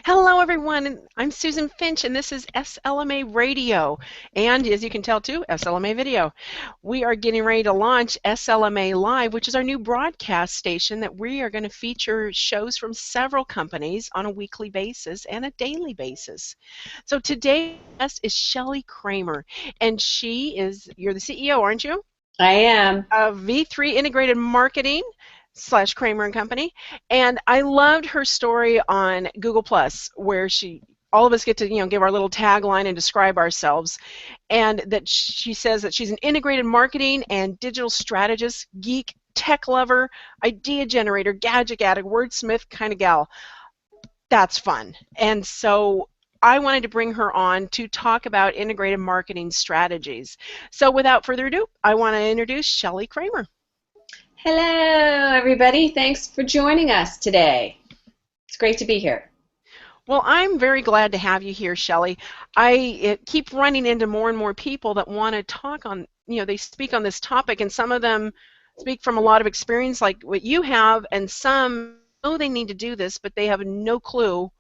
Hello, everyone. I'm Susan Finch, and this is SLMA Radio, and as you can tell, too, SLMA Video. We are getting ready to launch SLMA Live, which is our new broadcast station that we are going to feature shows from several companies on a weekly basis and a daily basis. So today's guest is Shelly Kramer, and you're the CEO, aren't you? I am. Of V3 Integrated Marketing / Kramer and Company, and I loved her story on Google Plus, where all of us get to give our little tagline and describe ourselves, and that she says that she's an integrated marketing and digital strategist, geek, tech lover, idea generator, gadget addict, wordsmith kind of gal. That's fun, and so I wanted to bring her on to talk about integrated marketing strategies. So without further ado, I want to introduce Shelly Kramer. Hello, everybody. Thanks for joining us today. It's great to be here. Well, I'm very glad to have you here, Shelly. I keep running into more and more people that want to talk on, they speak on this topic, and some of them speak from a lot of experience like what you have, and some know they need to do this, but they have no clue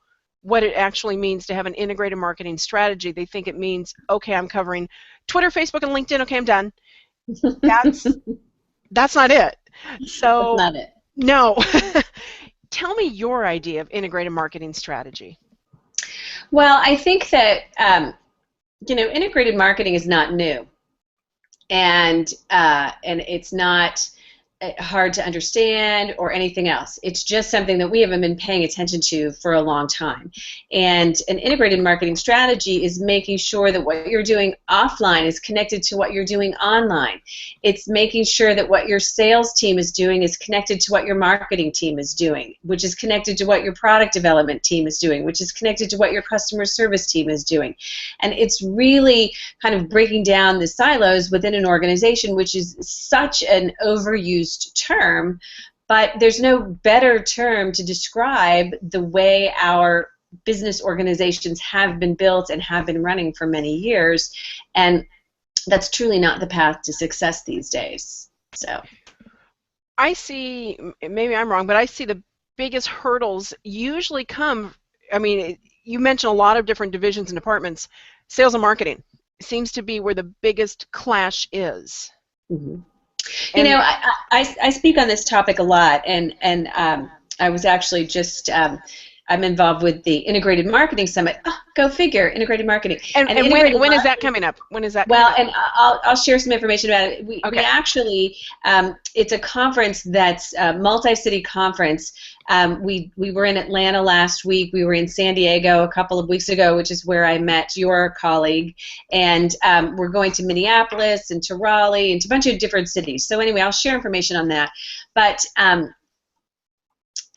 what it actually means to have an integrated marketing strategy. They think it means, okay, I'm covering Twitter, Facebook, and LinkedIn. Okay, I'm done. That's not it. So, that's not it. No. Tell me your idea of integrated marketing strategy. Well, I think that integrated marketing is not new, and it's not hard to understand or anything else. It's just something that we haven't been paying attention to for a long time. And an integrated marketing strategy is making sure that what you're doing offline is connected to what you're doing online. It's making sure that what your sales team is doing is connected to what your marketing team is doing, which is connected to what your product development team is doing, which is connected to what your customer service team is doing. And it's really kind of breaking down the silos within an organization, which is such an overused term, but there's no better term to describe the way our business organizations have been built and have been running for many years, and that's truly not the path to success these days. So I see, maybe I'm wrong, but I see the biggest hurdles usually come, you mentioned a lot of different divisions and departments. Sales and marketing seems to be where the biggest clash is. Mm-hmm. I speak on this topic a lot, and I was actually just I'm involved with the Integrated Marketing Summit. Oh, go figure, integrated marketing. And when is that coming up? When is that? Well, and I'll share some information about it. We actually it's a conference that's a multi-city conference. We were in Atlanta last week. We were in San Diego a couple of weeks ago, which is where I met your colleague. And we're going to Minneapolis and to Raleigh and to a bunch of different cities. So anyway, I'll share information on that. But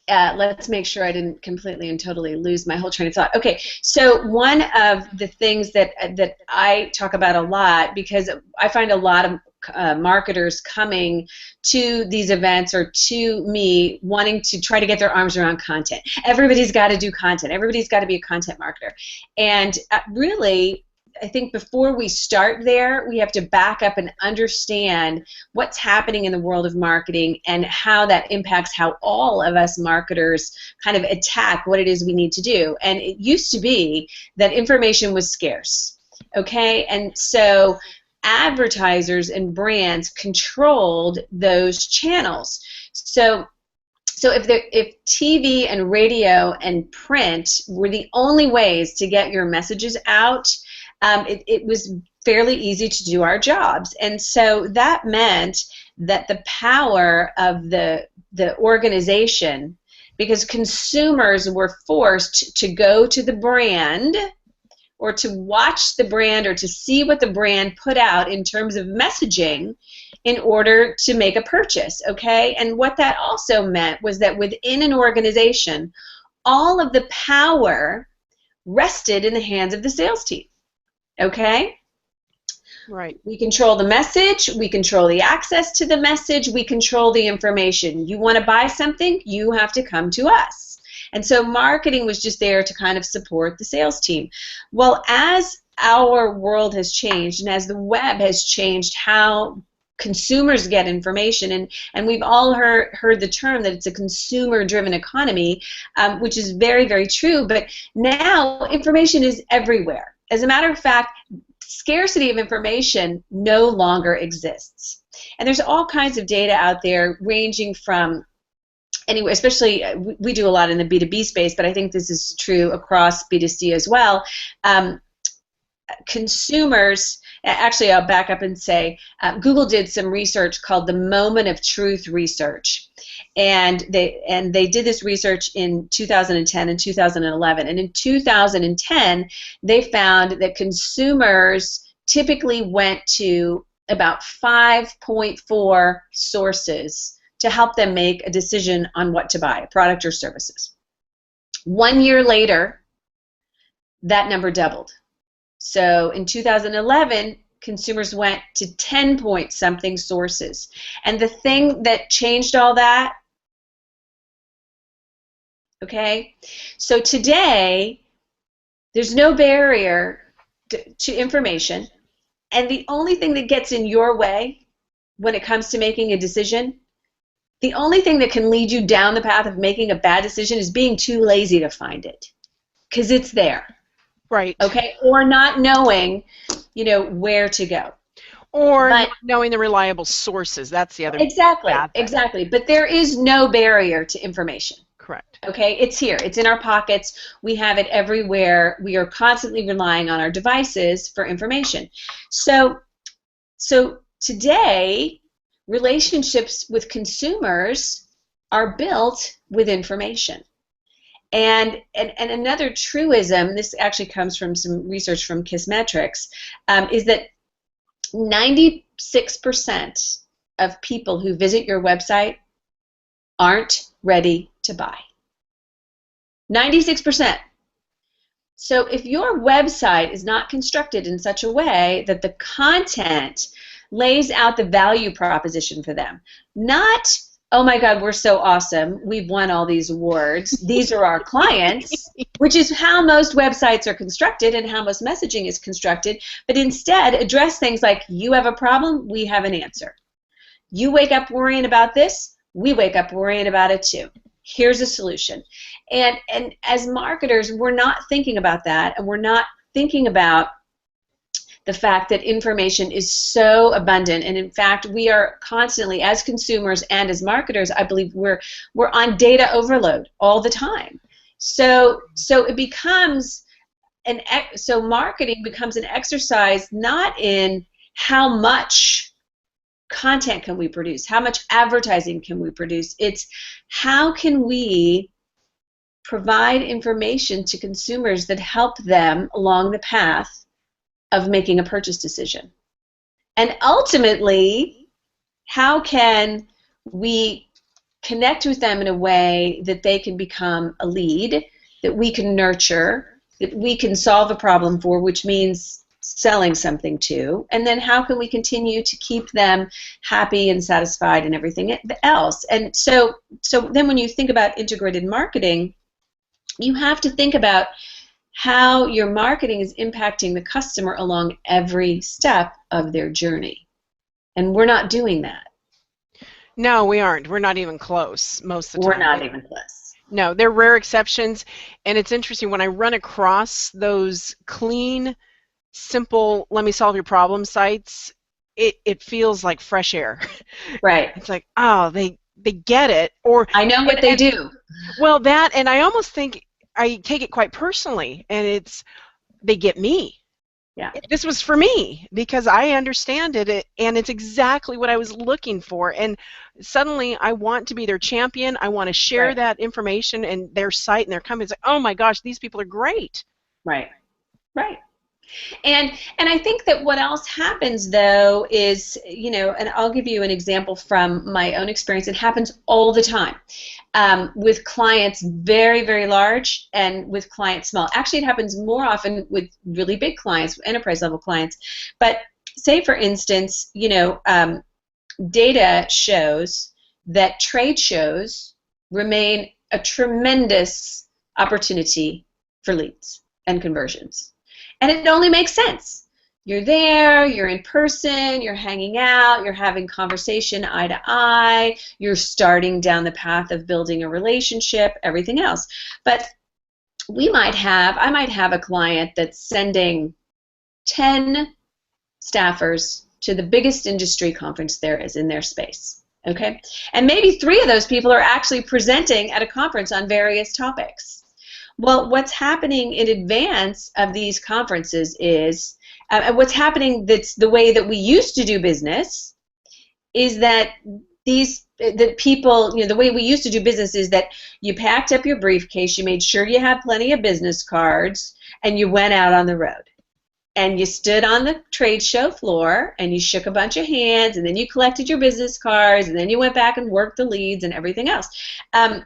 let's make sure I didn't completely and totally lose my whole train of thought. Okay, so one of the things that I talk about a lot, because I find a lot of marketers coming to these events or to me wanting to try to get their arms around content. Everybody's got to do content. Everybody's got to be a content marketer. And really, I think before we start there, we have to back up and understand what's happening in the world of marketing and how that impacts how all of us marketers kind of attack what it is we need to do. And it used to be that information was scarce, okay? And so advertisers and brands controlled those channels. So if TV and radio and print were the only ways to get your messages out, it was fairly easy to do our jobs. And so that meant that the power of the organization, because consumers were forced to go to the brand or to watch the brand or to see what the brand put out in terms of messaging in order to make a purchase, okay? And what that also meant was that within an organization, all of the power rested in the hands of the sales team. Okay? Right. We control the message, we control the access to the message, we control the information. You want to buy something, you have to come to us. And so marketing was just there to kind of support the sales team. Well, as our world has changed and as the web has changed how consumers get information, and we've all heard the term that it's a consumer-driven economy, which is very, very true. But now information is everywhere. As a matter of fact, scarcity of information no longer exists. And there's all kinds of data out there ranging from anyway, especially we do a lot in the B2B space, but I think this is true across B2C as well. Consumers, actually I'll back up and say Google did some research called the Moment of Truth research, and they did this research in 2010 and 2011, and in 2010 they found that consumers typically went to about 5.4 sources to help them make a decision on what to buy, product or services. 1 year later, that number doubled. So in 2011, consumers went to 10 point something sources. And the thing that changed all that, okay, so today, there's no barrier to information, and the only thing that gets in your way when it comes to making a decision, the only thing that can lead you down the path of making a bad decision is being too lazy to find it, because it's there. Right. Okay, or not knowing, where to go. Or not knowing the reliable sources. That's the other exactly, bad thing. exactly. But there is no barrier to information. Correct. Okay, it's here. It's in our pockets. We have it everywhere. We are constantly relying on our devices for information. So today, relationships with consumers are built with information. And another truism, this actually comes from some research from Kissmetrics, is that 96% of people who visit your website aren't ready to buy. 96%. So if your website is not constructed in such a way that the content lays out the value proposition for them, not, oh my God, we're so awesome, we've won all these awards, these are our clients, which is how most websites are constructed and how most messaging is constructed, but instead address things like, you have a problem, we have an answer. You wake up worrying about this, we wake up worrying about it too. Here's a solution. And as marketers, we're not thinking about that, and we're not thinking about the fact that information is so abundant, and in fact we are constantly, as consumers and as marketers, I believe we're on data overload all the time. So it becomes so marketing becomes an exercise not in how much content can we produce, how much advertising can we produce, it's how can we provide information to consumers that help them along the path of making a purchase decision. And ultimately, how can we connect with them in a way that they can become a lead, that we can nurture, that we can solve a problem for, which means selling something to, and then how can we continue to keep them happy and satisfied and everything else. And so then when you think about integrated marketing, you have to think about how your marketing is impacting the customer along every step of their journey. And we're not doing that. No, we aren't. We're not even close most of the time. We're not even close. No, they're rare exceptions. And it's interesting, when I run across those clean, simple, let me solve your problem sites, it feels like fresh air. Right. It's like, oh, they get it. Or I know what they do. Well, that, and I almost think I take it quite personally, and it's, they get me. Yeah. This was for me because I understand it, and it's exactly what I was looking for. And suddenly I want to be their champion. I want to share that information and their site and their company. It's like, oh my gosh, these people are great. Right. Right. And I think that what else happens, though, is, and I'll give you an example from my own experience. It happens all the time with clients very, very large and with clients small. Actually, it happens more often with really big clients, enterprise-level clients. But say, for instance, data shows that trade shows remain a tremendous opportunity for leads and conversions. And it only makes sense You're there, you're in person, you're hanging out, you're having conversation eye to eye, you're starting down the path of building a relationship, everything else. But I might have a client that's sending 10 staffers to the biggest industry conference there is in their space, okay? And maybe 3 of those people are actually presenting at a conference on various topics. Well, what's happening in advance of these conferences is, what's happening that's the way that we used to do business is that the people, the way we used to do business is that you packed up your briefcase, you made sure you had plenty of business cards, and you went out on the road. And you stood on the trade show floor, and you shook a bunch of hands, and then you collected your business cards, and then you went back and worked the leads and everything else. And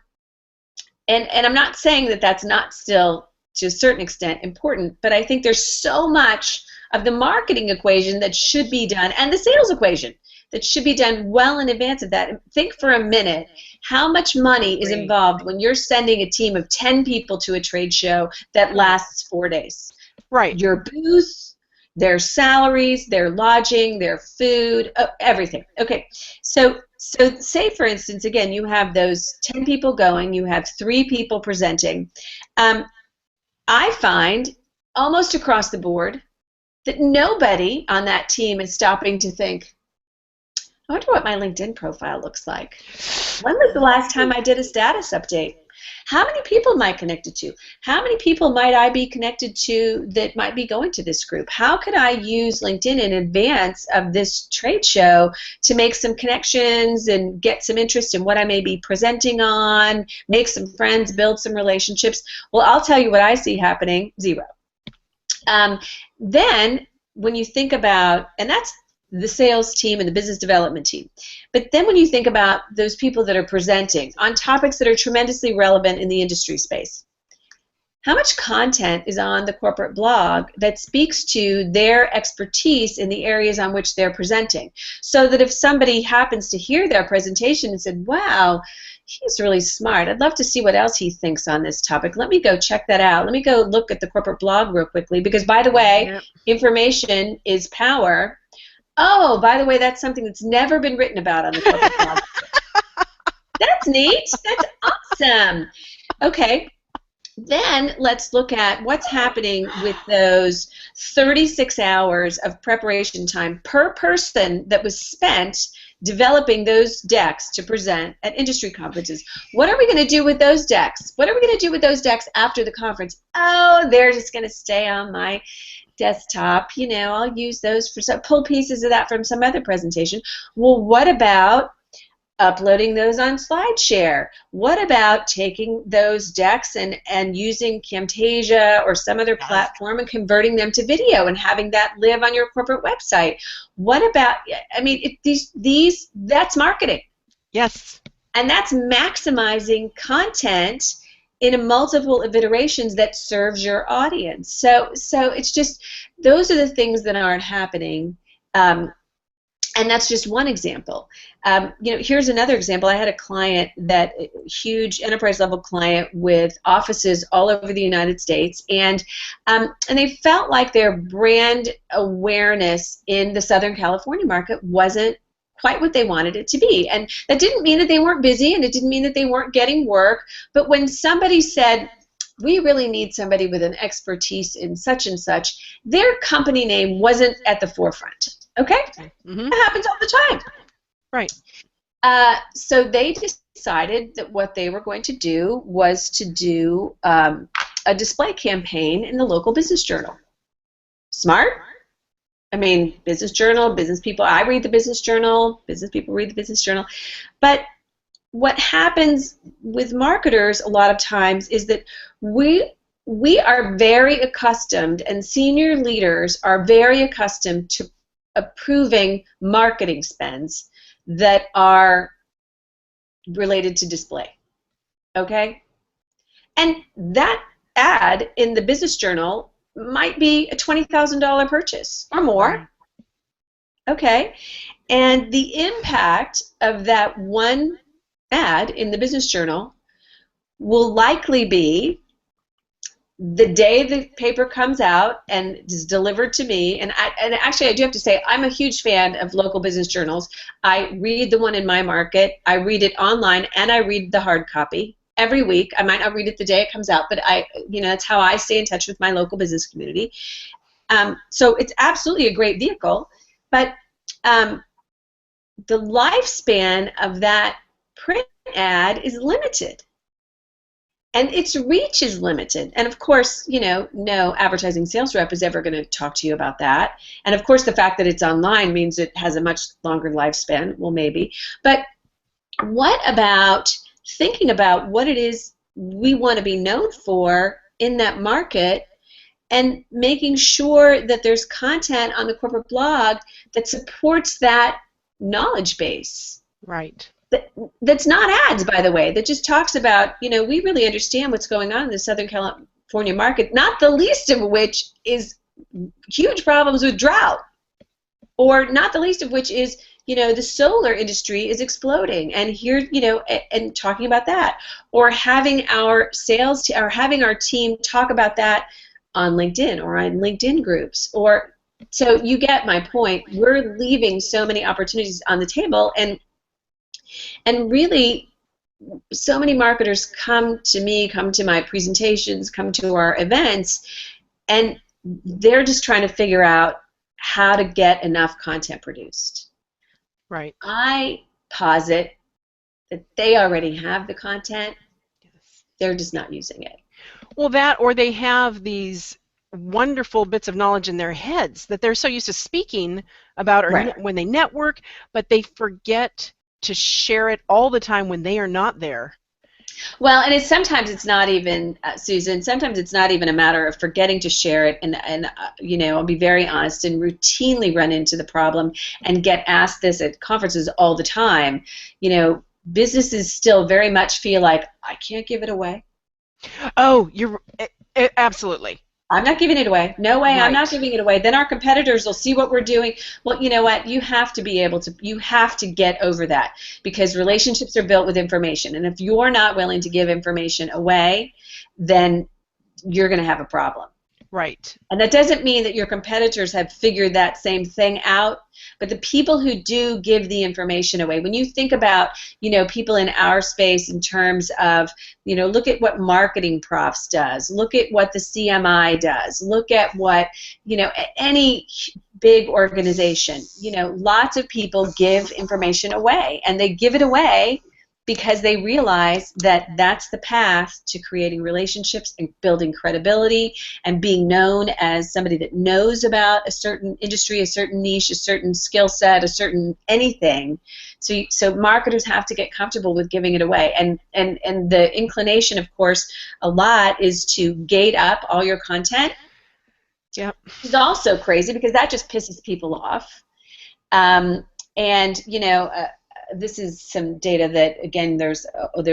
I'm not saying that that's not still, to a certain extent, important, but I think there's so much of the marketing equation that should be done, and the sales equation that should be done well in advance of that. Think for a minute how much money is involved when you're sending a team of 10 people to a trade show that lasts 4 days. Right. Your booth, their salaries, their lodging, their food, everything. Okay, so say, for instance, again, you have those 10 people going, you have 3 people presenting. I find almost across the board that nobody on that team is stopping to think, I wonder what my LinkedIn profile looks like. When was the last time I did a status update? How many people am I connected to? How many people might I be connected to that might be going to this group? How could I use LinkedIn in advance of this trade show to make some connections and get some interest in what I may be presenting on, make some friends, build some relationships? Well, I'll tell you what I see happening, 0. Then when you think about, and that's the sales team and the business development team. But then when you think about those people that are presenting on topics that are tremendously relevant in the industry space, how much content is on the corporate blog that speaks to their expertise in the areas on which they're presenting? So that if somebody happens to hear their presentation and said, wow, he's really smart, I'd love to see what else he thinks on this topic. Let me go check that out. Let me go look at the corporate blog real quickly, because by the way, information is power. Oh, by the way, that's something that's never been written about on the corporate blog. That's neat. That's awesome. Okay. Then let's look at what's happening with those 36 hours of preparation time per person that was spent developing those decks to present at industry conferences. What are we going to do with those decks? What are we going to do with those decks after the conference? Oh, they're just going to stay on my desktop. I'll use those for pull pieces of that from some other presentation. Well, what about uploading those on SlideShare? What about taking those decks and using Camtasia or some other platform and converting them to video and having that live on your corporate website? What about, that's marketing. Yes. And that's maximizing content in a multiple iterations that serves your audience. So it's just, those are the things that aren't happening. And that's just one example. Here's another example. I had a client, huge enterprise level client with offices all over the United States, and they felt like their brand awareness in the Southern California market wasn't quite what they wanted it to be. And that didn't mean that they weren't busy, and it didn't mean that they weren't getting work, but when somebody said, we really need somebody with an expertise in such and such, their company name wasn't at the forefront. Okay? Mm-hmm. That happens all the time. Right. So they decided that what they were going to do was to do a display campaign in the local business journal. Smart? Business journal, business people, I read the business journal, business people read the business journal. But what happens with marketers a lot of times is that we are very accustomed, and senior leaders are very accustomed to approving marketing spends that are related to display. Okay? And that ad in the business journal might be a $20,000 purchase or more. Okay? And the impact of that one ad in the business journal will likely be the day the paper comes out and is delivered to me, and actually I do have to say I'm a huge fan of local business journals. I read the one in my market. I read it online, and I read the hard copy every week. I might not read it the day it comes out, but that's how I stay in touch with my local business community. So it's absolutely a great vehicle, but the lifespan of that print ad is limited. And its reach is limited. And of course, no advertising sales rep is ever going to talk to you about that. And of course, the fact that it's online means it has a much longer lifespan. Well, maybe. But what about thinking about what it is we want to be known for in that market, and making sure that there's content on the corporate blog that supports that knowledge base? Right. That's not ads, by the way, that just talks about, we really understand what's going on in the Southern California market, not the least of which is huge problems with drought, or not the least of which is, the solar industry is exploding, and here, and talking about that, or having our having our team talk about that on LinkedIn or on LinkedIn groups, so you get my point. We're leaving so many opportunities on the table, and really, so many marketers come to me, come to my presentations, come to our events, and they're just trying to figure out how to get enough content produced. Right. I posit that they already have the content. Yes. They're just not using it. Well, that, or they have these wonderful bits of knowledge in their heads that they're so used to speaking about, or right. When they network, but they forget to share it all the time when they are not there. Well, and sometimes it's not even, Susan, sometimes it's not even a matter of forgetting to share it, and I'll be very honest, and routinely run into the problem and get asked this at conferences all the time. Businesses still very much feel like, I can't give it away. Oh, absolutely. I'm not giving it away. No way, right. I'm not giving it away. Then our competitors will see what we're doing. Well, you know what? You have to be able to, you have to get over that, because relationships are built with information. And if you're not willing to give information away, then you're going to have a problem. Right. And that doesn't mean that your competitors have figured that same thing out, but the people who do give the information away, when you think about, people in our space in terms of, look at what Marketing Profs does, look at what the CMI does, look at what, any big organization, lots of people give information away, and they give it away because they realize that that's the path to creating relationships and building credibility and being known as somebody that knows about a certain industry, a certain niche, a certain skill set, a certain anything. So marketers have to get comfortable with giving it away. And the inclination, of course, a lot is to gate up all your content. Yep. Which is also crazy, because that just pisses people off. This is some data that, again, there's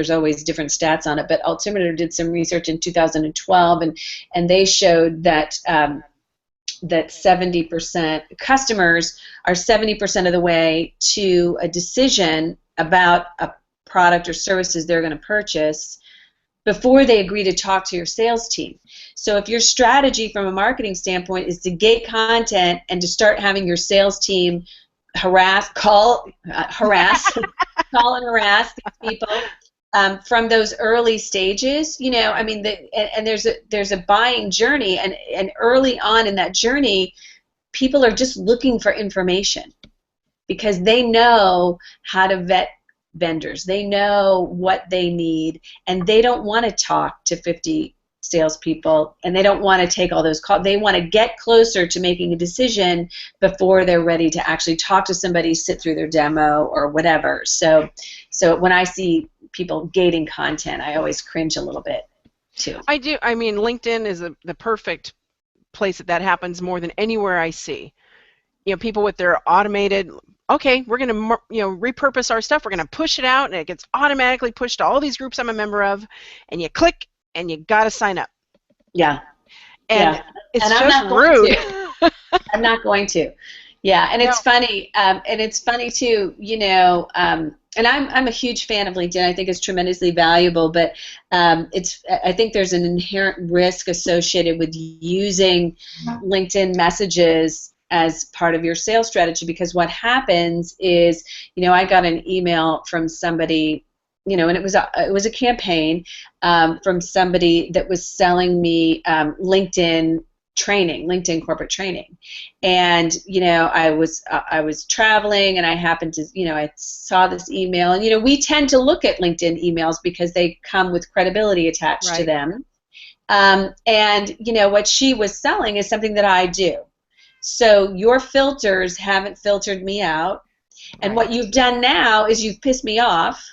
always different stats on it, but Altimeter did some research in 2012, and they showed that that 70% customers are 70% of the way to a decision about a product or services they're going to purchase before they agree to talk to your sales team. So if your strategy from a marketing standpoint is to gate content and to start having your sales team call and harass these people from those early stages, and there's a buying journey, and early on in that journey, people are just looking for information because they know how to vet vendors, they know what they need, and they don't want to talk to 50 salespeople, and they don't want to take all those calls. They want to get closer to making a decision before they're ready to actually talk to somebody, sit through their demo or whatever. So when I see people gating content, I always cringe a little bit too. I do. I mean, LinkedIn is the perfect place that happens more than anywhere I see. People with their automated, okay, we're going to repurpose our stuff. We're going to push it out, and it gets automatically pushed to all these groups I'm a member of, and you click, and you got to sign up. Yeah. And it's and just rude. I'm not going to. Yeah, and it's funny. And it's funny too. and I'm a huge fan of LinkedIn. I think it's tremendously valuable, but I think there's an inherent risk associated with using LinkedIn messages as part of your sales strategy, because what happens is, I got an email from somebody, and it was a campaign from somebody that was selling me LinkedIn corporate training. And I was traveling, and I happened to, I saw this email, and we tend to look at LinkedIn emails because they come with credibility attached to them. And what she was selling is something that I do. So your filters haven't filtered me out, and what you've done now is you've pissed me off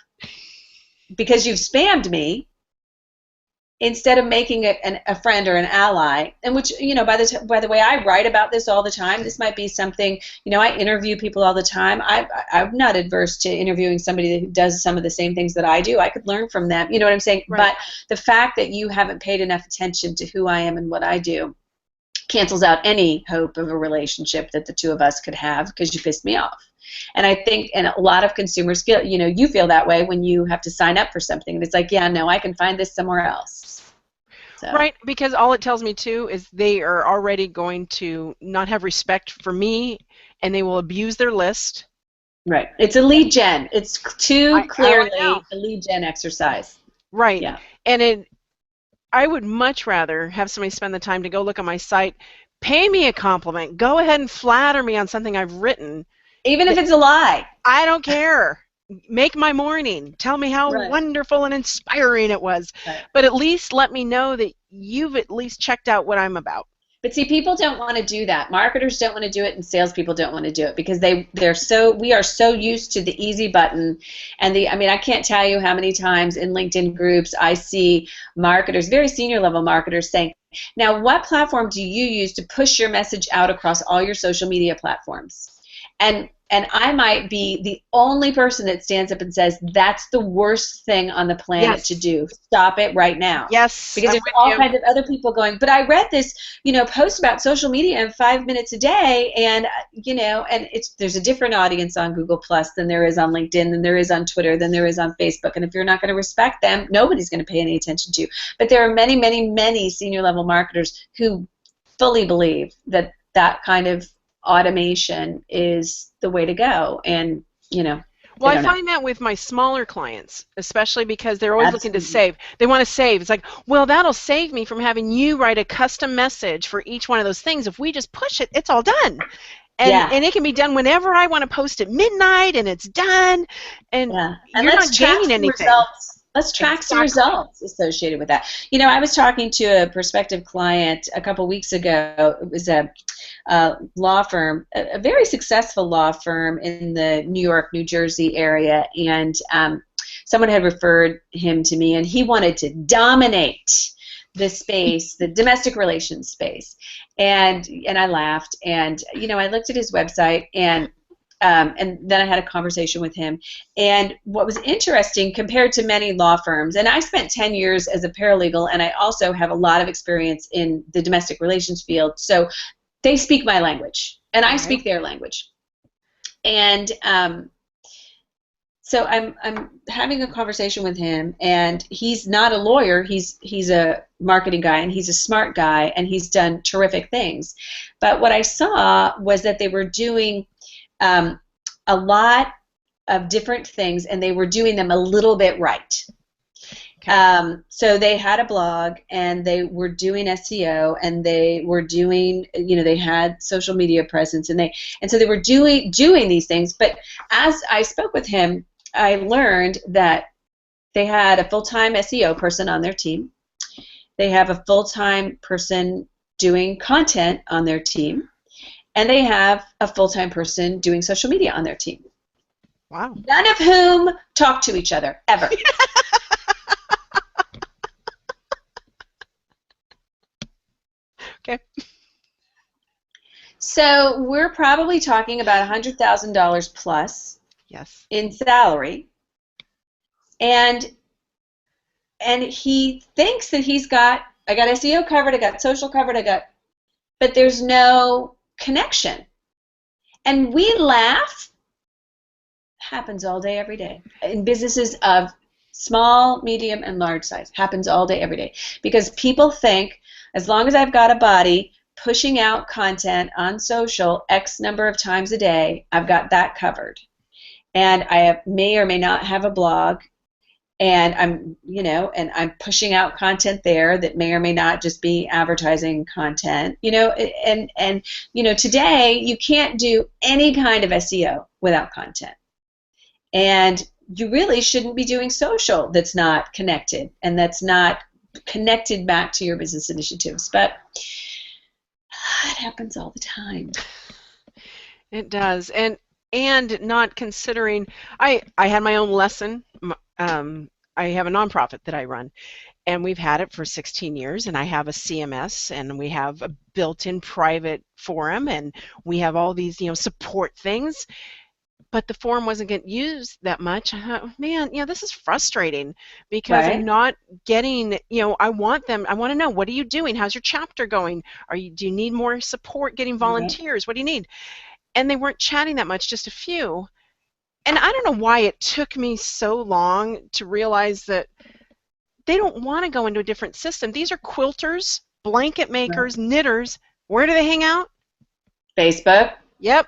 because you've spammed me, instead of making it a friend or an ally. And which, by the way, I write about this all the time. This might be something, I interview people all the time. I'm not adverse to interviewing somebody that does some of the same things that I do. I could learn from them. You know what I'm saying? But the fact that you haven't paid enough attention to who I am and what I do cancels out any hope of a relationship that the two of us could have, because you pissed me off. And I think, and a lot of consumers feel, you feel that way when you have to sign up for something. And it's like, yeah, no, I can find this somewhere else. So. Right, because all it tells me too is they are already going to not have respect for me, and they will abuse their list. Right. It's a lead gen. It's too clearly a lead gen exercise. Right. Yeah. And I would much rather have somebody spend the time to go look at my site, pay me a compliment, go ahead and flatter me on something I've written. Even if it's a lie. I don't care. Make my morning. Tell me how wonderful and inspiring it was. But at least let me know that you've at least checked out what I'm about. But see, people don't want to do that. Marketers don't want to do it, and salespeople don't want to do it, because we are so used to the easy button. And I can't tell you how many times in LinkedIn groups I see marketers, very senior level marketers, saying, now what platform do you use to push your message out across all your social media platforms? And I might be the only person that stands up and says, that's the worst thing on the planet to do. Stop it right now. Yes. Because there's all kinds of other people going, but I read this, post about social media in 5 minutes a day, and, and there's a different audience on Google Plus than there is on LinkedIn, than there is on Twitter, than there is on Facebook. And if you're not going to respect them, nobody's going to pay any attention to you. But there are many, many, many senior level marketers who fully believe that that kind of automation is the way to go. And well, I find that with my smaller clients, especially because they're always looking to save. They want to save. It's like, well, that'll save me from having you write a custom message for each one of those things. If we just push it, it's all done. And it can be done whenever I want to post at midnight, and it's done. And you're not gaining anything. Let's track some results associated with that. I was talking to a prospective client a couple weeks ago. It was a law firm, a very successful law firm in the New York, New Jersey area, and someone had referred him to me, and he wanted to dominate the space, the domestic relations space. And I laughed, and I looked at his website, and then I had a conversation with him. And what was interesting, compared to many law firms, and I spent 10 years as a paralegal, and I also have a lot of experience in the domestic relations field, so they speak my language, and I speak their language. And so I'm having a conversation with him, and he's not a lawyer. He's a marketing guy, and he's a smart guy, and he's done terrific things. But what I saw was that they were doing a lot of different things, and they were doing them a little bit right. So they had a blog, and they were doing SEO, and they were doing, they had social media presence, and so they were doing these things. But as I spoke with him, I learned that they had a full-time SEO person on their team. They have a full-time person doing content on their team. And they have a full-time person doing social media on their team. Wow. None of whom talk to each other, ever. Okay. So we're probably talking about $100,000 plus in salary. And he thinks that I got SEO covered, I got social covered, but there's no connection. And we laugh. happens all day, every day. In businesses of small, medium, and large size. Happens all day, every day. Because people think, as long as I've got a body, pushing out content on social X number of times a day, I've got that covered. And may or may not have a blog, and I'm pushing out content there that may or may not just be advertising content, and today you can't do any kind of SEO without content. And you really shouldn't be doing social that's not connected and that's not connected back to your business initiatives. But it happens all the time. It does. And not considering, I had my own lesson. I have a nonprofit that I run, and we've had it for 16 years, and I have a CMS, and we have a built-in private forum, and we have all these, support things, but the forum wasn't getting used that much. I thought, man, this is frustrating because Right. I'm not getting, I want to know, what are you doing? How's your chapter going? Do you need more support getting volunteers? What do you need? And they weren't chatting that much, just a few. And I don't know why it took me so long to realize that they don't want to go into a different system. These are quilters, blanket makers, knitters. Where do they hang out? Facebook. Yep.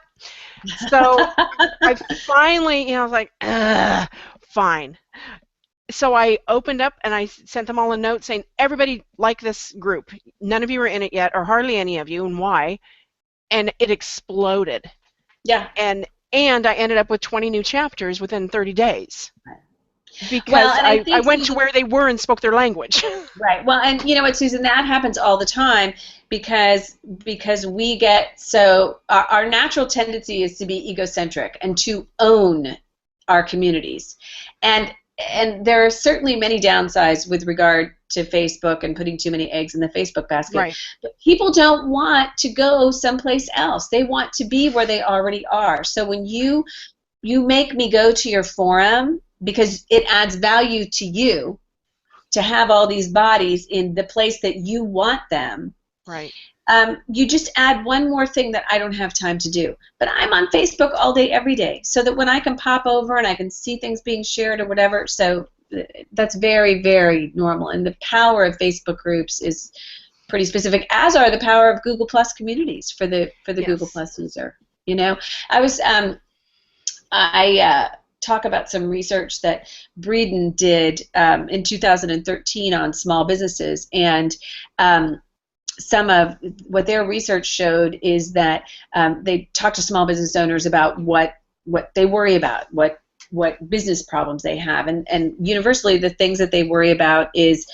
So I finally, I was like, fine. So I opened up and I sent them all a note saying, everybody like this group. None of you are in it yet, or hardly any of you, and why? And it exploded. Yeah. And I ended up with 20 new chapters within 30 days. Because I went to where they were and spoke their language. Right. Well, and you know what, Susan, that happens all the time because we get our natural tendency is to be egocentric and to own our communities. And there are certainly many downsides with regard to Facebook and putting too many eggs in the Facebook basket. Right. But people don't want to go someplace else. They want to be where they already are. So when you make me go to your forum because it adds value to you to have all these bodies in the place that you want them, right. You just add one more thing that I don't have time to do. But I'm on Facebook all day, every day, so that when I can pop over and I can see things being shared or whatever, so that's very, very normal. And the power of Facebook groups is pretty specific, as are the power of Google Plus communities for the yes. Google Plus user. I talk about some research that Breeden did in 2013 on small businesses, and some of what their research showed is that they talked to small business owners about what they worry about, what business problems they have, and universally the things that they worry about is,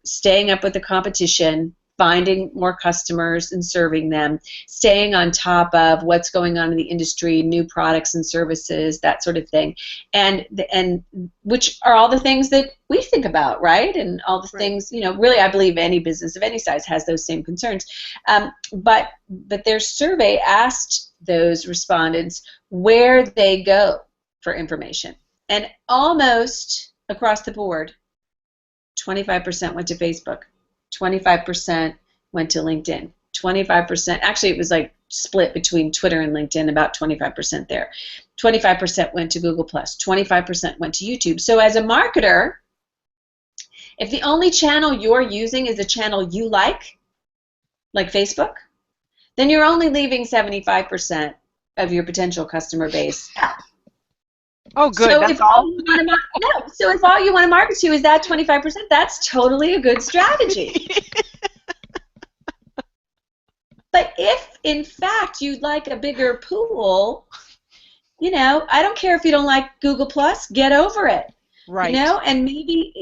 staying up with the competition, finding more customers and serving them, staying on top of what's going on in the industry, new products and services, that sort of thing, and which are all the things that we think about, right? And all the right. things, really, I believe any business of any size has those same concerns. But their survey asked those respondents where they go for information, and almost across the board, 25% went to Facebook. 25% went to LinkedIn. 25%, actually it was like split between Twitter and LinkedIn, about 25% there. 25% went to Google+. 25% went to YouTube. So as a marketer, if the only channel you're using is a channel you like Facebook, then you're only leaving 75% of your potential customer base out. Oh, good. So that's if all you want to so if all you want to market to is that 25%, that's totally a good strategy. But if in fact you'd like a bigger pool, I don't care if you don't like Google Plus, get over it. Right. And maybe,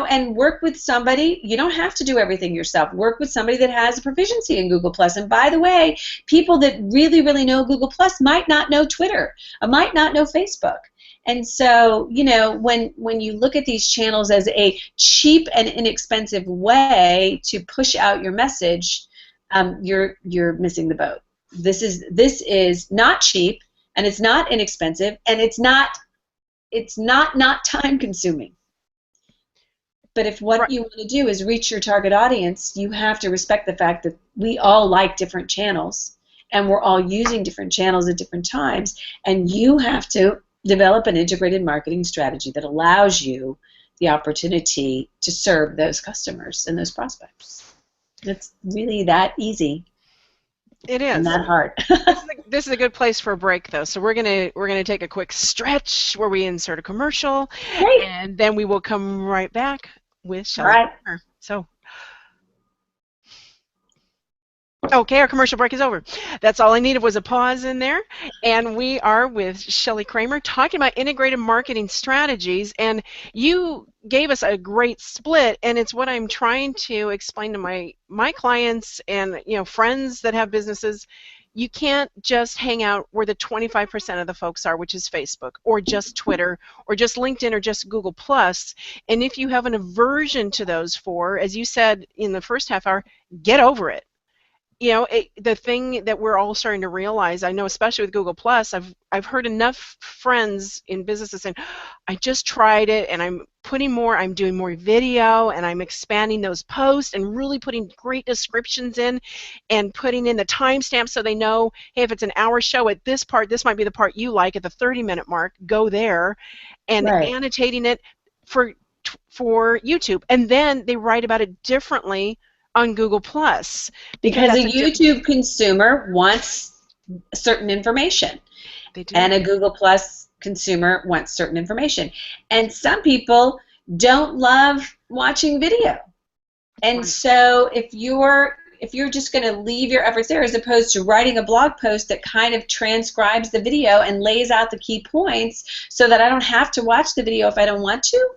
and work with somebody. You don't have to do everything yourself. Work with somebody that has a proficiency in Google Plus. And by the way, people that really, really know Google Plus might not know Twitter, or might not know Facebook. And so, when you look at these channels as a cheap and inexpensive way to push out your message, you're missing the boat. This is not cheap, and it's not inexpensive, and it's not time consuming. But if what you want to do is reach your target audience, you have to respect the fact that we all like different channels, and we're all using different channels at different times, and you have to develop an integrated marketing strategy that allows you the opportunity to serve those customers and those prospects. It's really that easy. It And is. that hard. This is a good place for a break, though. So we're gonna take a quick stretch where we insert a commercial, Great. and then we will come right back with All Shelly right. Kramer. So, okay, our commercial break is over. That's all I needed was a pause in there, and we are with Shelly Kramer talking about integrated marketing strategies. And you gave us a great split, and it's what I'm trying to explain to my clients and friends that have businesses. You can't just hang out where the 25% of the folks are, which is Facebook, or just Twitter, or just LinkedIn, or just Google Plus. And if you have an aversion to those four, as you said in the first half hour, get over it. The thing that we're all starting to realize, I know especially with Google Plus, I've heard enough friends in businesses saying, I just tried it and I'm doing more video and I'm expanding those posts and really putting great descriptions in and putting in the timestamp so they know, hey, if it's an hour show at this part, this might be the part you like at the 30-minute mark, go there, and Right. annotating it for YouTube. And then they write about it differently on Google Plus Because that's a YouTube consumer wants certain information. They do. And a Google Plus consumer wants certain information. And some people don't love watching video. And so if you're just going to leave your efforts there as opposed to writing a blog post that kind of transcribes the video and lays out the key points so that I don't have to watch the video if I don't want to,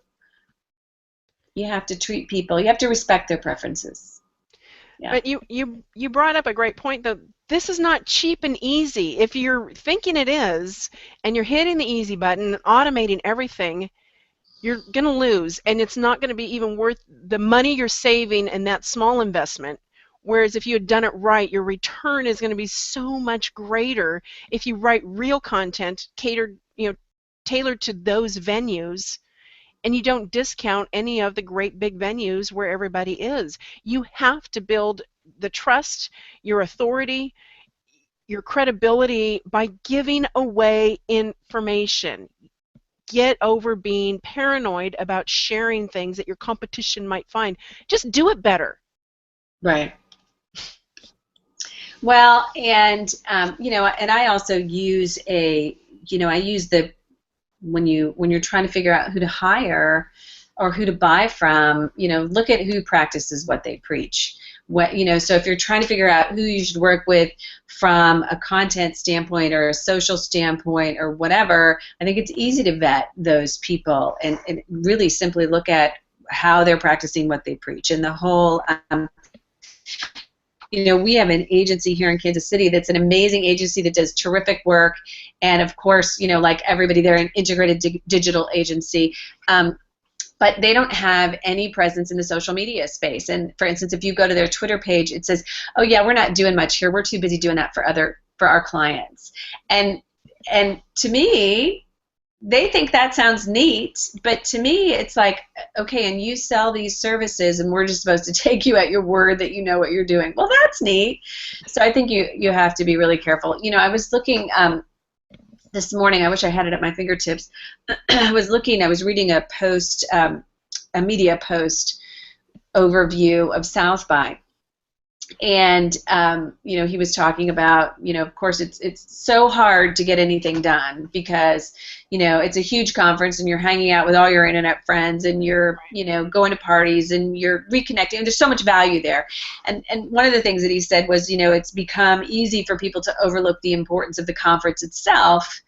you have to treat people, you have to respect their preferences. Yeah. But you brought up a great point, though. This is not cheap and easy. If you're thinking it is, and you're hitting the easy button and automating everything, you're going to lose, and it's not going to be even worth the money you're saving in that small investment. Whereas if you had done it right, your return is going to be so much greater if you write real content tailored to those venues. And you don't discount any of the great big venues where everybody is. You have to build the trust, your authority, your credibility by giving away information. Get over being paranoid about sharing things that your competition might find. Just do it better. Right. Well, and and I also use when you're trying to figure out who to hire or who to buy from, look at who practices what they preach. So if you're trying to figure out who you should work with from a content standpoint or a social standpoint or whatever, I think it's easy to vet those people and really simply look at how they're practicing what they preach. And the whole we have an agency here in Kansas City that's an amazing agency that does terrific work, and of course, like everybody, they're an integrated digital agency, but they don't have any presence in the social media space. And for instance, if you go to their Twitter page, it says, "Oh yeah, we're not doing much here. We're too busy doing that for our clients." And to me, they think that sounds neat, but to me it's like, okay, and you sell these services and we're just supposed to take you at your word that you know what you're doing. Well, that's neat. So I think you have to be really careful. I was looking this morning, I wish I had it at my fingertips. I was reading a post, a media post overview of South by. And he was talking about, of course, it's so hard to get anything done because, it's a huge conference and you're hanging out with all your internet friends and you're, going to parties and you're reconnecting. And there's so much value there. And one of the things that he said was, it's become easy for people to overlook the importance of the conference itself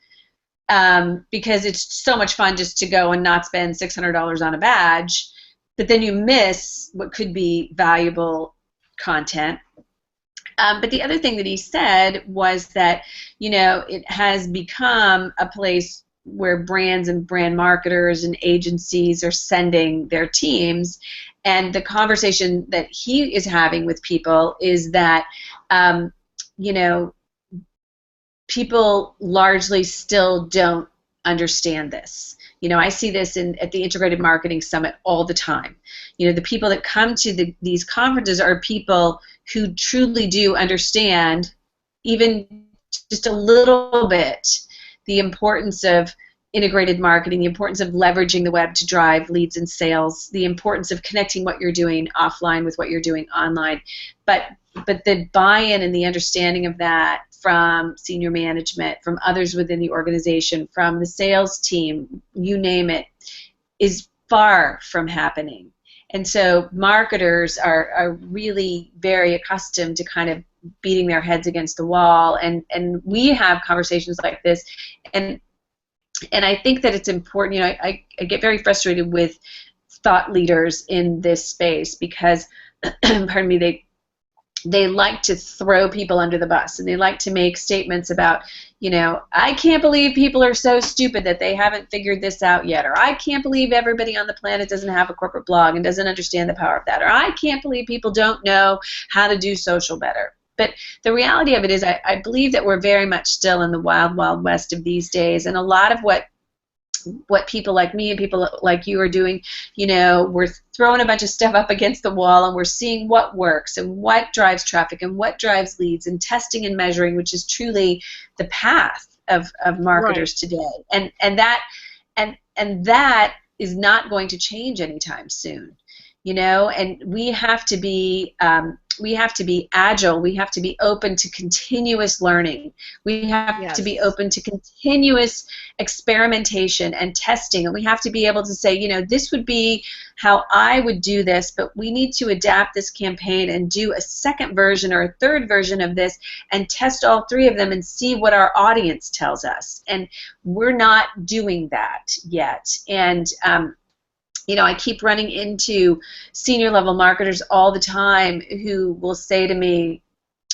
because it's so much fun just to go and not spend $600 on a badge, but then you miss what could be valuable content. But the other thing that he said was that, it has become a place where brands and brand marketers and agencies are sending their teams. And the conversation that he is having with people is that, people largely still don't understand this. I see this at the Integrated Marketing Summit all the time. The people that come to these conferences are people who truly do understand, even just a little bit, the importance of integrated marketing, the importance of leveraging the web to drive leads and sales, the importance of connecting what you're doing offline with what you're doing online. But the buy-in and the understanding of that from senior management, from others within the organization, from the sales team, you name it, is far from happening. And so marketers are really very accustomed to kind of beating their heads against the wall, and we have conversations like this, and I think that it's important. You know, I get very frustrated with thought leaders in this space because, pardon me, they like to throw people under the bus, and they like to make statements about, you know, I can't believe people are so stupid that they haven't figured this out yet, or I can't believe everybody on the planet doesn't have a corporate blog and doesn't understand the power of that, or I can't believe people don't know how to do social better. But the reality of it is I believe that we're very much still in the wild, wild west of these days, and a lot of what people like me and people like you are doing, you know, we're throwing a bunch of stuff up against the wall, and we're seeing what works and what drives traffic and what drives leads, and testing and measuring, which is truly the path of marketers today. And that is not going to change anytime soon. You know, and we have to be agile. We have to be open to continuous learning. We have to be open to continuous experimentation and testing, and we have to be able to say, you know, this would be how I would do this, but we need to adapt this campaign and do a second version or a third version of this and test all three of them and see what our audience tells us. And we're not doing that yet. And you know, I keep running into senior level marketers all the time who will say to me,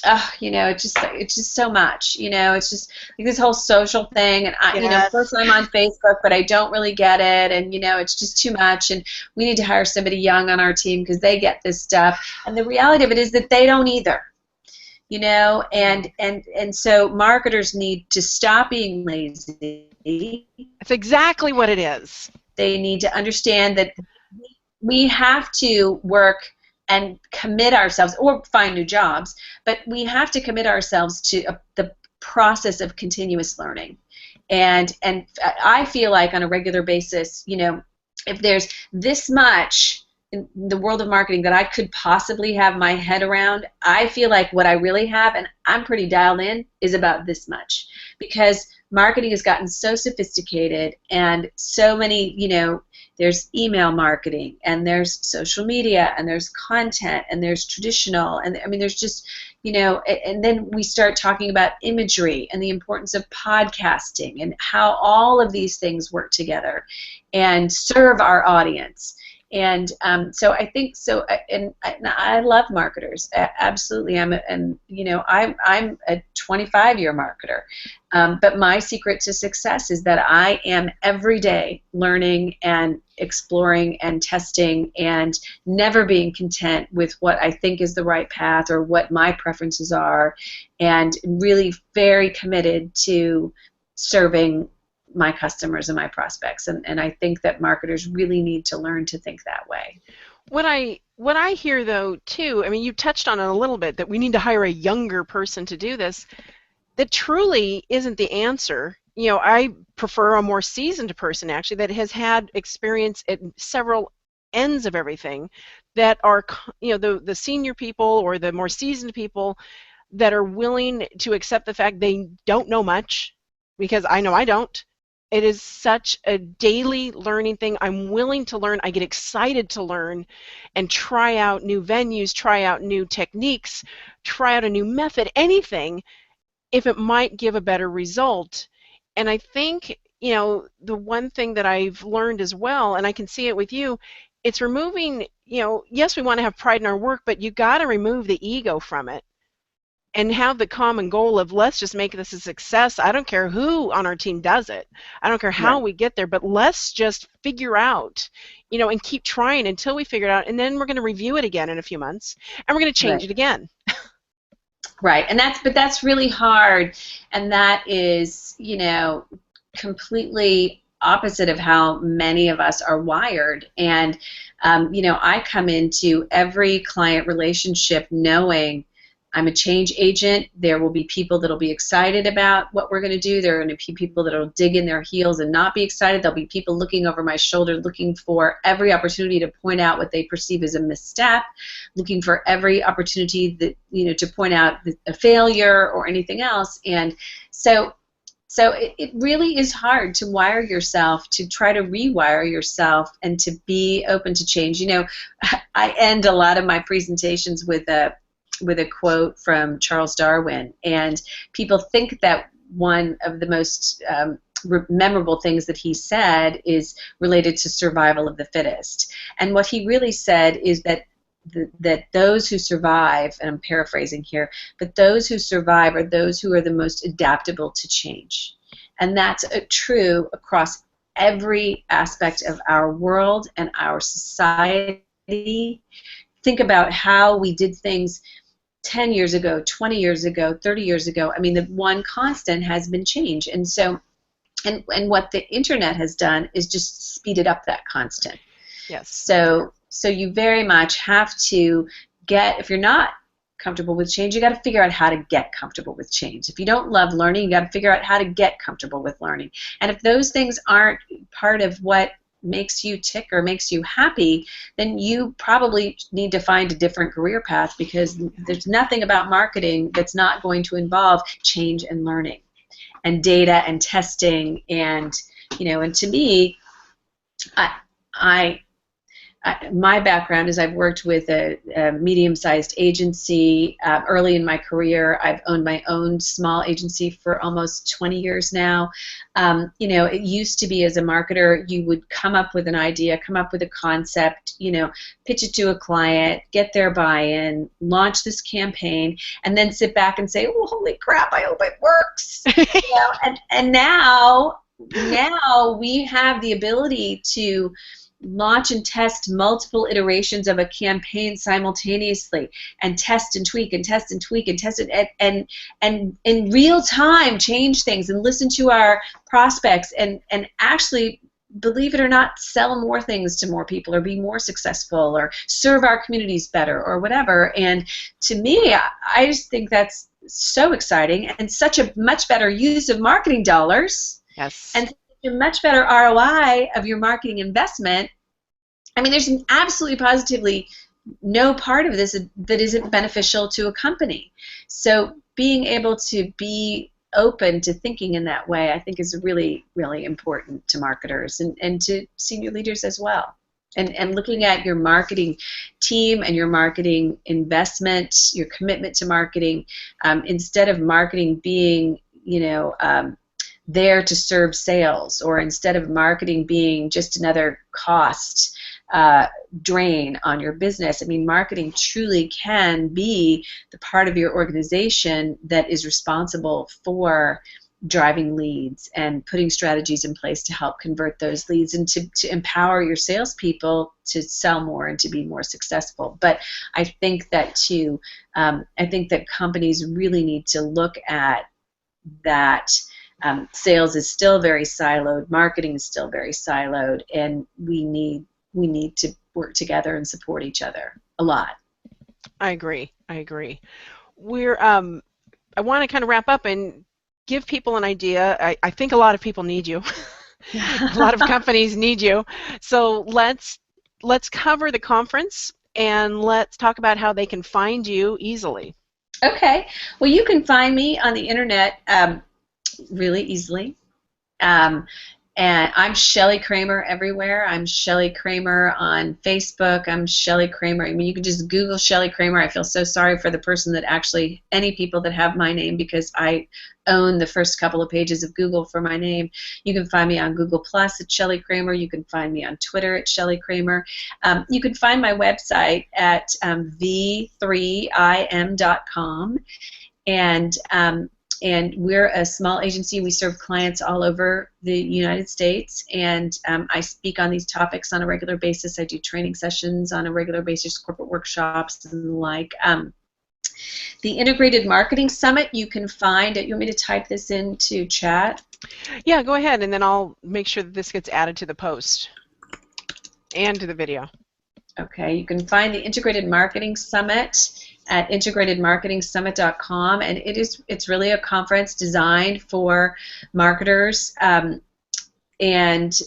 oh, you know, it's just so much, you know, it's just like this whole social thing, and I, you know, of course I'm on Facebook, but I don't really get it, and you know, it's just too much, and we need to hire somebody young on our team because they get this stuff. And the reality of it is that they don't either, you know, and so marketers need to stop being lazy. That's exactly what it is. They need to understand that we have to work and commit ourselves, or find new jobs, but we have to commit ourselves to the process of continuous learning. And I feel like on a regular basis, you know, if there's this much in the world of marketing that I could possibly have my head around, I feel like what I really have, and I'm pretty dialed in, is about this much. Because marketing has gotten so sophisticated, and so many, you know, there's email marketing, and there's social media, and there's content, and there's traditional, and I mean, there's just, you know, and then we start talking about imagery and the importance of podcasting and how all of these things work together and serve our audience. And so I think so, and I love marketers, absolutely. I'm a 25-year marketer, but my secret to success is that I am every day learning and exploring and testing, and never being content with what I think is the right path or what my preferences are, and really very committed to serving my customers and my prospects, and I think that marketers really need to learn to think that way. What I hear though too, I mean, you touched on it a little bit, that we need to hire a younger person to do this. That truly isn't the answer. You know, I prefer a more seasoned person actually that has had experience at several ends of everything, that are, you know, the senior people or the more seasoned people that are willing to accept the fact they don't know much, because I know I don't. It is such a daily learning thing. I'm willing to learn. I get excited to learn and try out new venues, try out new techniques, try out a new method, anything, if it might give a better result. And I think, you know, the one thing that I've learned as well, and I can see it with you, it's removing, you know, yes, we want to have pride in our work, but you got to remove the ego from it and have the common goal of, let's just make this a success. I don't care who on our team does it. I don't care how we get there, but let's just figure out, you know, and keep trying until we figure it out, and then we're going to review it again in a few months, and we're going to change it again. Right, and that's really hard, and that is, you know, completely opposite of how many of us are wired. And you know, I come into every client relationship knowing I'm a change agent. There will be people that will be excited about what we're going to do. There are going to be people that will dig in their heels and not be excited. There'll be people looking over my shoulder, looking for every opportunity to point out what they perceive as a misstep, looking for every opportunity that, to point out a failure or anything else. And so it really is hard to wire yourself, to try to rewire yourself, and to be open to change. I end a lot of my presentations with a quote from Charles Darwin, and people think that one of the most memorable things that he said is related to survival of the fittest. And what he really said is that those who survive, and I'm paraphrasing here, but those who survive are those who are the most adaptable to change. And that's true across every aspect of our world and our society. Think about how we did things 10 years ago, 20 years ago, 30 years ago. I mean, the one constant has been change. And so, and what the internet has done is just speeded up that constant. Yes. So you very much have to if you're not comfortable with change, you got to figure out how to get comfortable with change. If you don't love learning, you got to figure out how to get comfortable with learning. And if those things aren't part of what makes you tick or makes you happy, then you probably need to find a different career path, because there's nothing about marketing that's not going to involve change and learning and data and testing. And and to me, my background is I've worked with a medium-sized agency early in my career. I've owned my own small agency for almost 20 years now. It used to be, as a marketer, you would come up with an idea, come up with a concept, pitch it to a client, get their buy-in, launch this campaign, and then sit back and say, "Oh, holy crap, I hope it works." And now we have the ability to launch and test multiple iterations of a campaign simultaneously, and test and tweak and test and tweak and test it, and in real time change things and listen to our prospects, and actually, believe it or not, sell more things to more people, or be more successful, or serve our communities better, or whatever. And to me, I just think that's so exciting, and such a much better use of marketing dollars. Yes. And a much better ROI of your marketing investment. I mean, there's absolutely positively no part of this that isn't beneficial to a company. So being able to be open to thinking in that way, I think, is really, really important to marketers and to senior leaders as well. And looking at your marketing team and your marketing investment, your commitment to marketing, instead of marketing being, there to serve sales, or instead of marketing being just another cost drain on your business. I mean, marketing truly can be the part of your organization that is responsible for driving leads and putting strategies in place to help convert those leads, and to empower your salespeople to sell more and to be more successful. But I think that I think that companies really need to look at that. Sales is still very siloed, marketing is still very siloed, and we need to work together and support each other a lot. I agree. We're I want to kind of wrap up and give people an idea. I think a lot of people need you. A lot of companies need you. So let's cover the conference, and let's talk about how they can find you easily. Okay. Well, you can find me on the internet really easily. And I'm Shelly Kramer everywhere. I'm Shelly Kramer on Facebook. I'm Shelly Kramer. I mean, you can just Google Shelly Kramer. I feel so sorry for the person that actually, any people that have my name, because I own the first couple of pages of Google for my name. You can find me on Google Plus at Shelly Kramer. You can find me on Twitter at Shelly Kramer. You can find my website at v3im.com. And we're a small agency. We serve clients all over the United States, and I speak on these topics on a regular basis. I do training sessions on a regular basis, corporate workshops, and the like. The Integrated Marketing Summit you can find. You want me to type this into chat? Yeah, go ahead, and then I'll make sure that this gets added to the post and to the video. Okay, you can find the Integrated Marketing Summit at integratedmarketingsummit.com, and it's really a conference designed for marketers. And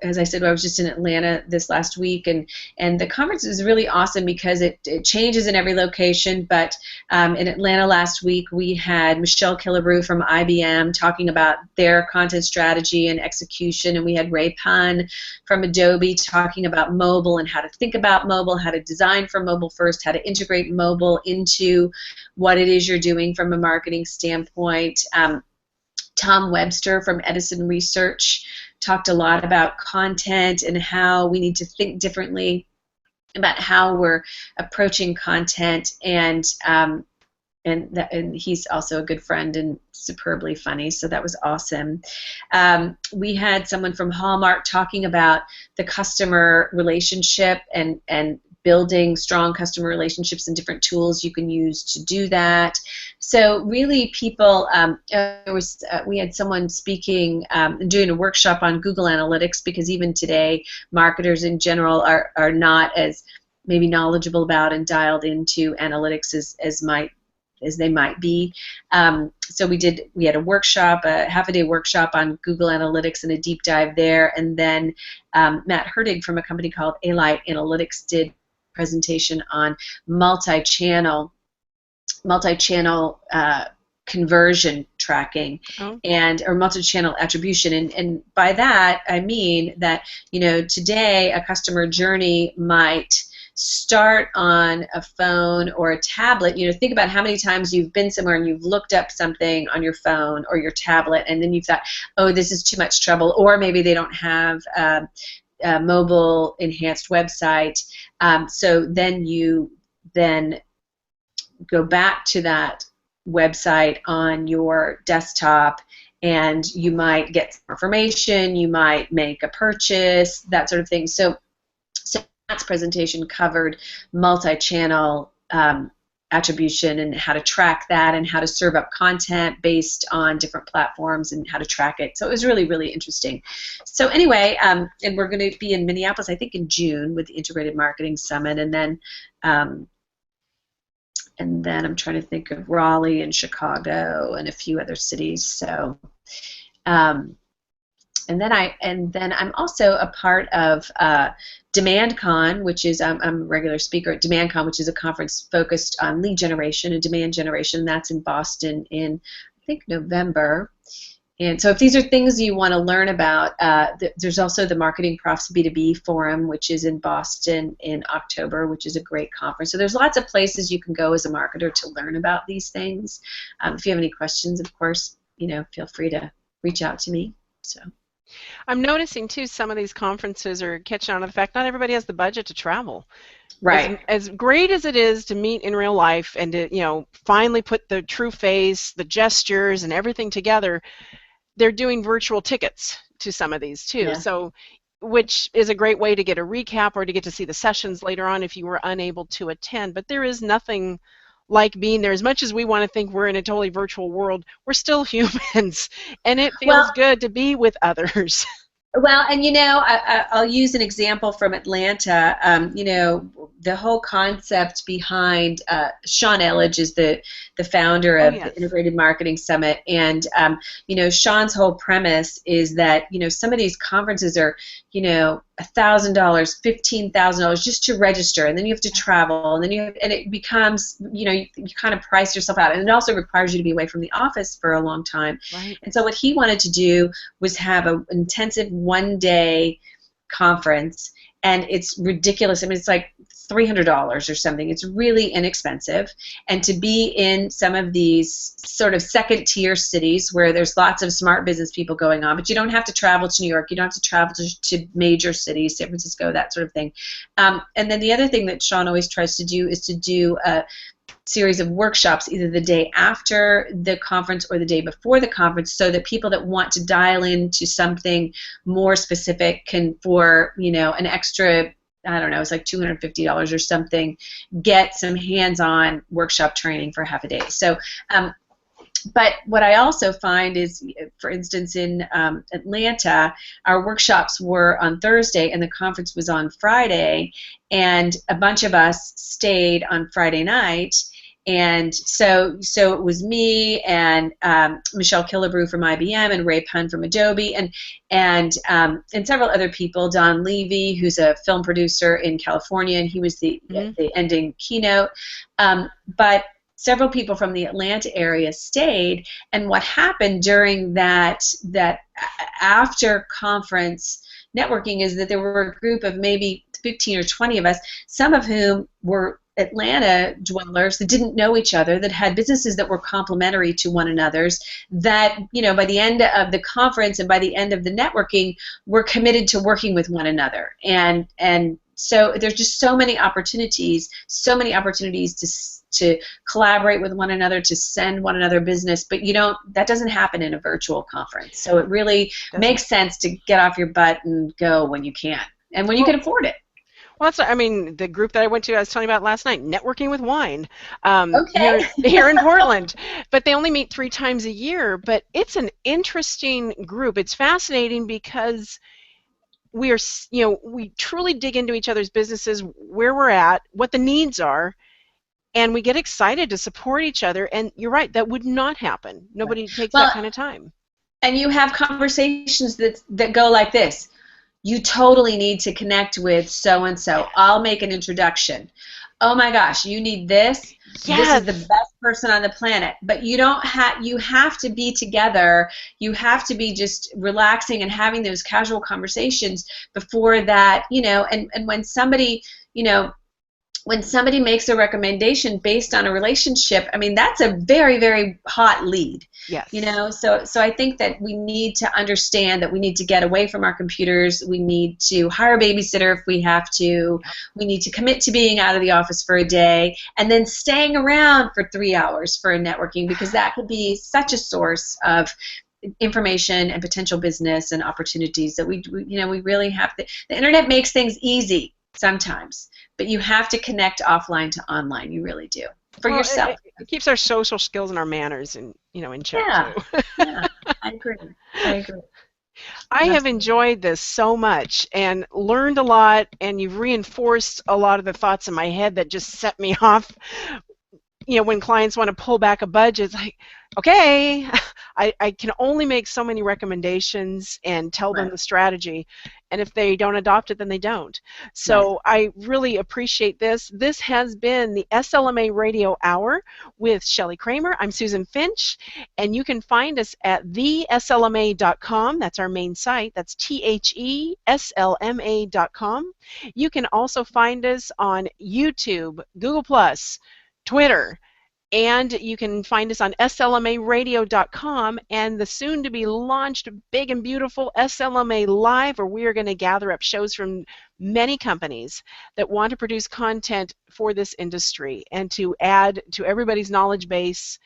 as I said, I was just in Atlanta this last week, and the conference is really awesome because it changes in every location. But in Atlanta last week, we had Michelle Killebrew from IBM talking about their content strategy and execution, and we had Ray Pun from Adobe talking about mobile and how to think about mobile, how to design for mobile first, how to integrate mobile into what it is you're doing from a marketing standpoint. Tom Webster from Edison Research talked a lot about content and how we need to think differently about how we're approaching content, and he's also a good friend and superbly funny, so that was awesome. We had someone from Hallmark talking about the customer relationship and building strong customer relationships and different tools you can use to do that. So really, people, we had someone speaking, doing a workshop on Google Analytics, because even today, marketers in general are not as maybe knowledgeable about and dialed into analytics as they might be. So we had a workshop, a half-a-day workshop on Google Analytics and a deep dive there, and then Matt Herdig from a company called Alight Analytics did presentation on multi-channel conversion tracking or multi-channel attribution, and by that I mean that today a customer journey might start on a phone or a tablet. Think about how many times you've been somewhere and you've looked up something on your phone or your tablet, and then you've thought, oh, this is too much trouble, or maybe they don't have a mobile enhanced website. So then you go back to that website on your desktop, and you might get some information, you might make a purchase, that sort of thing. So Matt's presentation covered multi-channel attribution and how to track that and how to serve up content based on different platforms and how to track it. So it was really, really interesting. So anyway, and we're going to be in Minneapolis, I think, in June with the Integrated Marketing Summit, and then I'm trying to think of Raleigh and Chicago and a few other cities. So, and then I'm also a part of DemandCon, which is I'm a regular speaker at DemandCon, which is a conference focused on lead generation and demand generation. That's in Boston in, I think, November. And so if these are things you want to learn about, there's also the Marketing Profs B2B Forum, which is in Boston in October, which is a great conference. So there's lots of places you can go as a marketer to learn about these things. If you have any questions, of course, feel free to reach out to me. So. I'm noticing too, some of these conferences are catching on to the fact not everybody has the budget to travel. Right. As great as it is to meet in real life and to finally put the true face, the gestures, and everything together, they're doing virtual tickets to some of these too. Yeah. So, which is a great way to get a recap or to get to see the sessions later on if you were unable to attend. But there is nothing like being there. As much as we want to think we're in a totally virtual world, we're still humans, and it feels good to be with others. Well, and I'll use an example from Atlanta. The whole concept behind Sean Elledge is the founder of the Integrated Marketing Summit, and Sean's whole premise is that some of these conferences are $1,000, $15,000 just to register, and then you have to travel, and then and it becomes you kind of price yourself out, and it also requires you to be away from the office for a long time. Right. And so what he wanted to do was have an intensive one-day conference, and it's ridiculous. I mean, it's like $300 or something. It's really inexpensive. And to be in some of these sort of second-tier cities where there's lots of smart business people going on, but you don't have to travel to New York, you don't have to travel to major cities, San Francisco, that sort of thing. And then the other thing that Sean always tries to do is to do a series of workshops either the day after the conference or the day before the conference, so that people that want to dial into something more specific can, for an extra, I don't know, it's like $250 or something, get some hands-on workshop training for half a day. So But what I also find is, for instance, in Atlanta, our workshops were on Thursday and the conference was on Friday, and a bunch of us stayed on Friday night. And so it was me and Michelle Killebrew from IBM and Ray Pun from Adobe and several other people. Don Levy, who's a film producer in California, and he was the ending keynote. But several people from the Atlanta area stayed, and what happened during that after conference networking is that there were a group of maybe 15 or 20 of us, some of whom were Atlanta dwellers that didn't know each other, that had businesses that were complementary to one another's, that, by the end of the conference and by the end of the networking, were committed to working with one another. And so there's just so many opportunities to collaborate with one another, to send one another business, but that doesn't happen in a virtual conference. So it really makes sense to get off your butt and go when you can, and when you can afford it. Well, the group that I went to, I was telling you about last night, Networking with Wine, okay. here in Portland. But they only meet 3 times a year. But it's an interesting group. It's fascinating because we truly dig into each other's businesses, where we're at, what the needs are, and we get excited to support each other. And you're right, that would not happen. Nobody takes that kind of time. And you have conversations that go like this. You totally need to connect with so-and-so. I'll make an introduction. Oh my gosh, you need this? Yes. This is the best person on the planet. But you have to be together. You have to be just relaxing and having those casual conversations before that, and when somebody makes a recommendation based on a relationship, that's a very, very hot lead. Yes. So I think that we need to understand that we need to get away from our computers. We need to hire a babysitter if we have to. We need to commit to being out of the office for a day and then staying around for 3 hours for a networking, because that could be such a source of information and potential business and opportunities that we really have to. The internet makes things easy sometimes, but you have to connect offline to online. You really do, for yourself. It keeps our social skills and our manners in check too. Yeah, I agree. I have enjoyed this so much and learned a lot, and you've reinforced a lot of the thoughts in my head that just set me off. When clients want to pull back a budget, it's like, okay, I can only make so many recommendations and tell them the strategy, and if they don't adopt it, then they don't. So I really appreciate this. This has been the SLMA Radio Hour with Shelly Kramer. I'm Susan Finch, and you can find us at theslma.com. That's our main site. That's theslma.com. You can also find us on YouTube, Google+, Twitter, and you can find us on slmaradio.com and the soon-to-be launched big and beautiful SLMA Live, where we are going to gather up shows from many companies that want to produce content for this industry and to add to everybody's knowledge base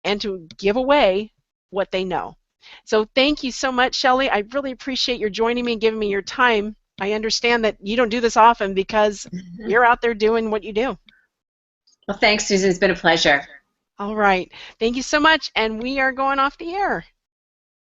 and to give away what they know. So thank you so much, Shelly. I really appreciate your joining me and giving me your time. I understand that you don't do this often because you're out there doing what you do. Well, thanks, Susan. It's been a pleasure. All right. Thank you so much, and we are going off the air.